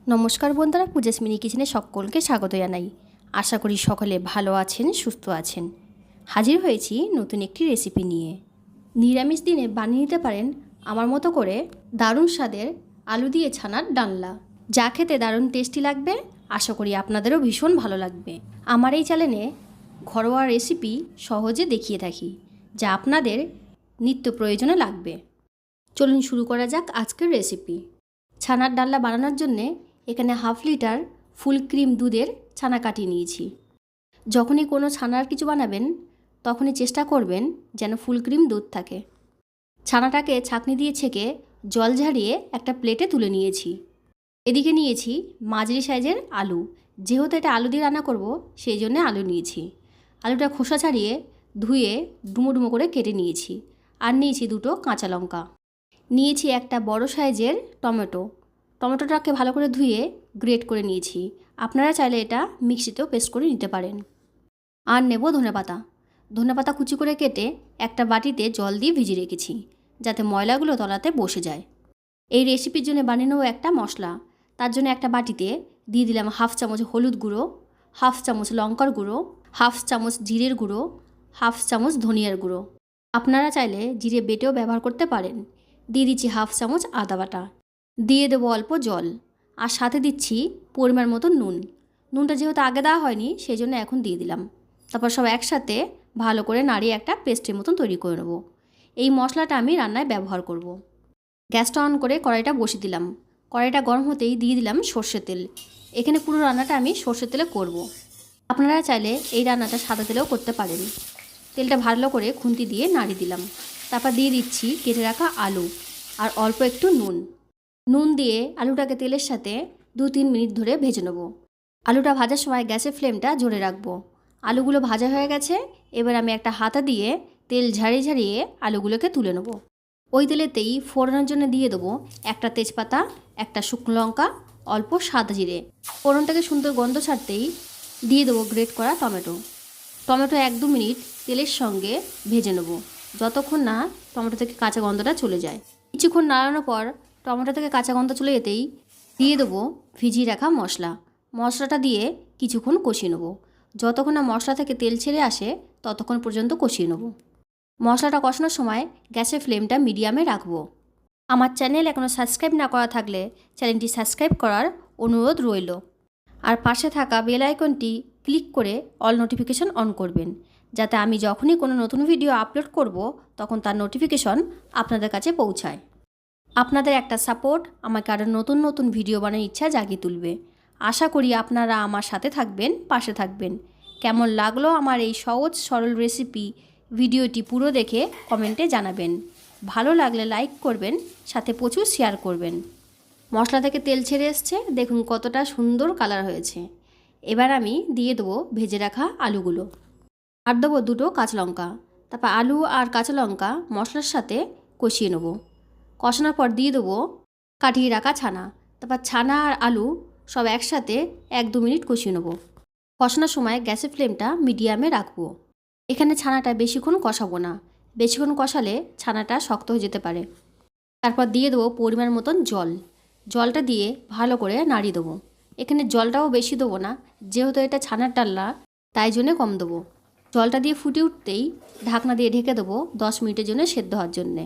নমস্কার বন্ধুরা, পূজাস মিনি কিচেনে সকলকে স্বাগত জানাই। আশা করি সকলে ভালো আছেন, সুস্থ আছেন। হাজির হয়েছি নতুন একটি রেসিপি নিয়ে। নিরামিষ দিনে বানিয়ে নিতে পারেন আমার মতো করে দারুণ স্বাদের আলু দিয়ে ছানার ডালনা, যা খেতে দারুণ টেস্টি লাগবে। আশা করি আপনাদেরও ভীষণ ভালো লাগবে। আমার এই চ্যানেলে ঘরোয়া রেসিপি সহজে দেখিয়ে থাকি, যা আপনাদের নিত্য প্রয়োজনে লাগবে। চলুন শুরু করা যাক আজকের রেসিপি। ছানার ডালনা বানানোর জন্যে এখানে হাফ লিটার ফুল ক্রিম দুধের ছানা কাটিয়ে নিয়েছি। যখনই কোনো ছানার কিছু বানাবেন তখনই চেষ্টা করবেন যেন ফুল ক্রিম দুধ থাকে। ছানাটাকে ছাঁকনি দিয়ে ছেঁকে জল ঝারিয়ে একটা প্লেটে তুলে নিয়েছি। এদিকে নিয়েছি মাঝারি সাইজের আলু। যেহেতু এটা আলু দিয়ে রান্না করব, সেই জন্য আলু নিয়েছি। আলুটা খোসা ছাড়িয়ে ধুয়ে ডুমো ডুমো করে কেটে নিয়েছি। আর নিয়েছি দুটো কাঁচা লঙ্কা। নিয়েছি একটা বড় সাইজের টমেটোটাকে ভালো করে ধুয়ে গ্রেট করে নিয়েছি। আপনারা চাইলে এটা মিক্সিতেও পেস্ট করে নিতে পারেন। আর নেব ধনেপাতা কুচি করে কেটে একটা বাটিতে জল দিয়ে ভিজিয়ে রেখেছি, যাতে ময়লাগুলো তলাতে বসে যায়। এই রেসিপির জন্য বানিয়ে নেব একটা মশলা। তার জন্য একটা বাটিতে দিয়ে দিলাম হাফ চামচ হলুদ গুঁড়ো, হাফ চামচ লঙ্কার গুঁড়ো, হাফ চামচ জিরের গুঁড়ো, হাফ চামচ ধনিয়ার গুঁড়ো। আপনারা চাইলে জিরে বেটেও ব্যবহার করতে পারেন। দিয়ে দিচ্ছি হাফ চামচ আদা বাটা। দিয়ে দেবো অল্প জল, আর সাথে দিচ্ছি পরিমাণ মতো নুনটা যেহেতু আগে দেওয়া হয়নি, সেই জন্য এখন দিয়ে দিলাম। তারপর সব একসাথে ভালো করে নাড়িয়ে একটা পেস্টের মতন তৈরি করে নেব। এই মশলাটা আমি রান্নায় ব্যবহার করব। গ্যাসটা অন করে কড়াইটা বসিয়ে দিলাম। কড়াইটা গরম হতেই দিয়ে দিলাম সর্ষের তেল। এখানে পুরো রান্নাটা আমি সর্ষের তেলে করব। আপনারা চাইলে এই রান্নাটা সাদা তেলেও করতে পারেন। তেলটা ভালো করে খুন্তি দিয়ে নাড়িয়ে দিলাম। তারপর দিয়ে দিচ্ছি কেটে রাখা আলু আর অল্প একটু নুন দিয়ে আলুটাকে তেলের সাথে 2-3 মিনিট ধরে ভেজে নেব। আলুটা ভাজার সময় গ্যাসের ফ্লেমটা জোরে রাখবো। আলুগুলো ভাজা হয়ে গেছে। এবার আমি একটা হাতা দিয়ে তেল ঝাড়িয়ে ঝাড়িয়ে আলুগুলোকে তুলে নেব। ওই তেলেতেই ফোড়নের জন্য দিয়ে দেবো একটা তেজপাতা, একটা শুকনো লঙ্কা, অল্প সাদা জিরে। ফোড়ন থেকে সুন্দর গন্ধ ছাড়তেই দিয়ে দেবো গ্রেট করা টমেটো। 1-2 মিনিট তেলের সঙ্গে ভেজে নেব, যতক্ষণ না টমেটো থেকে কাঁচা গন্ধটা চলে যায়। কিছুক্ষণ নাড়ানোর পর টমেটো থেকে কাঁচা গন্ধ চলে যেতেই দিয়ে দেবো ভিজিয়ে রাখা মশলাটা দিয়ে কিছুক্ষণ কষিয়ে নেব। যতক্ষণ না মশলা থেকে তেল ছেড়ে আসে ততক্ষণ পর্যন্ত কষিয়ে নেব। মশলাটা কষানোর সময় গ্যাসের ফ্লেমটা মিডিয়ামে রাখবো। আমার চ্যানেল এখনও সাবস্ক্রাইব না করা থাকলে চ্যানেলটি সাবস্ক্রাইব করার অনুরোধ রইল। আর পাশে থাকা বেল আইকনটি ক্লিক করে অল নোটিফিকেশন অন করবেন, যাতে আমি যখনই কোনো নতুন ভিডিও আপলোড করব তখন তার নোটিফিকেশন আপনাদের কাছে পৌঁছায়। আপনাদের একটা সাপোর্ট আমাকে আরও নতুন নতুন ভিডিও বানানোর ইচ্ছা জাগিয়ে তুলবে। আশা করি আপনারা আমার সাথে থাকবেন, পাশে থাকবেন। কেমন লাগলো আমার এই সহজ সরল রেসিপি ভিডিওটি পুরো দেখে কমেন্টে জানাবেন। ভালো লাগলে লাইক করবেন, সাথে প্রচুর শেয়ার করবেন। মশলা থেকে তেল ছেড়ে এসছে, দেখুন কতটা সুন্দর কালার হয়েছে। এবার আমি দিয়ে দেবো ভেজে রাখা আলুগুলো, আর দেবো 2 কাঁচা লঙ্কা। তারপর আলু আর কাঁচা লঙ্কা মশলার সাথে কষিয়ে নেব। কষানোর পর দিয়ে দেবো কাটিয়ে রাখা ছানা। তারপর ছানা আর আলু সব একসাথে 1-2 মিনিট কষিয়ে নেব। কষানোর সময় গ্যাসের ফ্লেমটা মিডিয়ামে রাখবো। এখানে ছানাটা বেশিক্ষণ কষাবো না, বেশিক্ষণ কষালে ছানাটা শক্ত হয়ে যেতে পারে। তারপর দিয়ে দেবো পরিমাণ মতন জলটা দিয়ে ভালো করে নাড়িয়ে দেবো। এখানে জলটাও বেশি দেবো না, যেহেতু এটা ছানার ডালনা, তাই জন্যে কম দেবো। জলটা দিয়ে ফুটে উঠতেই ঢাকনা দিয়ে ঢেকে দেবো 10 মিনিটের জন্য সেদ্ধ হওয়ার জন্যে।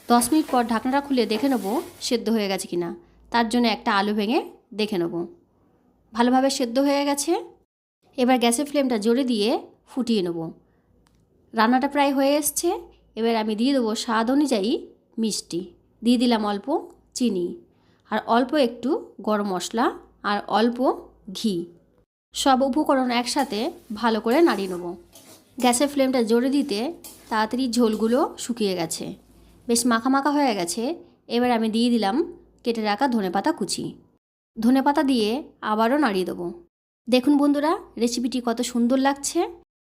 10 মিনিট পর ঢাকনাটা খুলে দেখে নেবো সেদ্ধ হয়ে গেছে কিনা। তার জন্য একটা আলু ভেঙে দেখে নেব ভালোভাবে সেদ্ধ হয়ে গেছে। এবার গ্যাসের ফ্লেমটা জোরে দিয়ে ফুটিয়ে নেব। রান্নাটা প্রায় হয়ে এসছে। এবার আমি দিয়ে দেবো স্বাদ অনুযায়ী মিষ্টি, দিয়ে দিলাম অল্প চিনি, আর অল্প একটু গরম মশলা, আর অল্প ঘি। সব উপকরণ একসাথে ভালো করে নাড়িয়ে নেব। গ্যাসের ফ্লেমটা জোরে দিতে তাড়াতাড়ি ঝোলগুলো শুকিয়ে গেছে, বেশ মাখা মাখা হয়ে গেছে। এবার আমি দিয়ে দিলাম কেটে রাখা ধনেপাতা কুচি। ধনেপাতা দিয়ে আবারও নাড়িয়ে দেবো। দেখুন বন্ধুরা, রেসিপিটি কত সুন্দর লাগছে।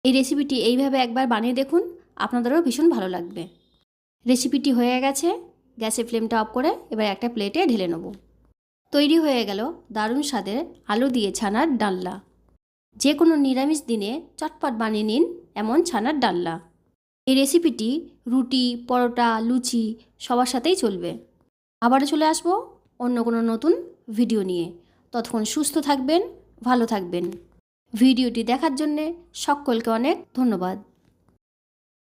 এই রেসিপিটি এইভাবে একবার বানিয়ে দেখুন, আপনাদেরও ভীষণ ভালো লাগবে। রেসিপিটি হয়ে গেছে। গ্যাসের ফ্লেমটা অফ করে এবার একটা প্লেটে ঢেলে নেব। তৈরি হয়ে গেল দারুণ স্বাদের আলু দিয়ে ছানার ডালনা। যে কোনো নিরামিষ দিনে চটপট বানিয়ে নিন এমন ছানার ডালনা। এই রেসিপিটি রুটি, পরোটা, লুচি সবার সাথেই চলবে। আবারও চলে আসবো অন্য কোনো নতুন ভিডিও নিয়ে। ততক্ষণ সুস্থ থাকবেন, ভালো থাকবেন। ভিডিওটি দেখার জন্যে সকলকে অনেক ধন্যবাদ।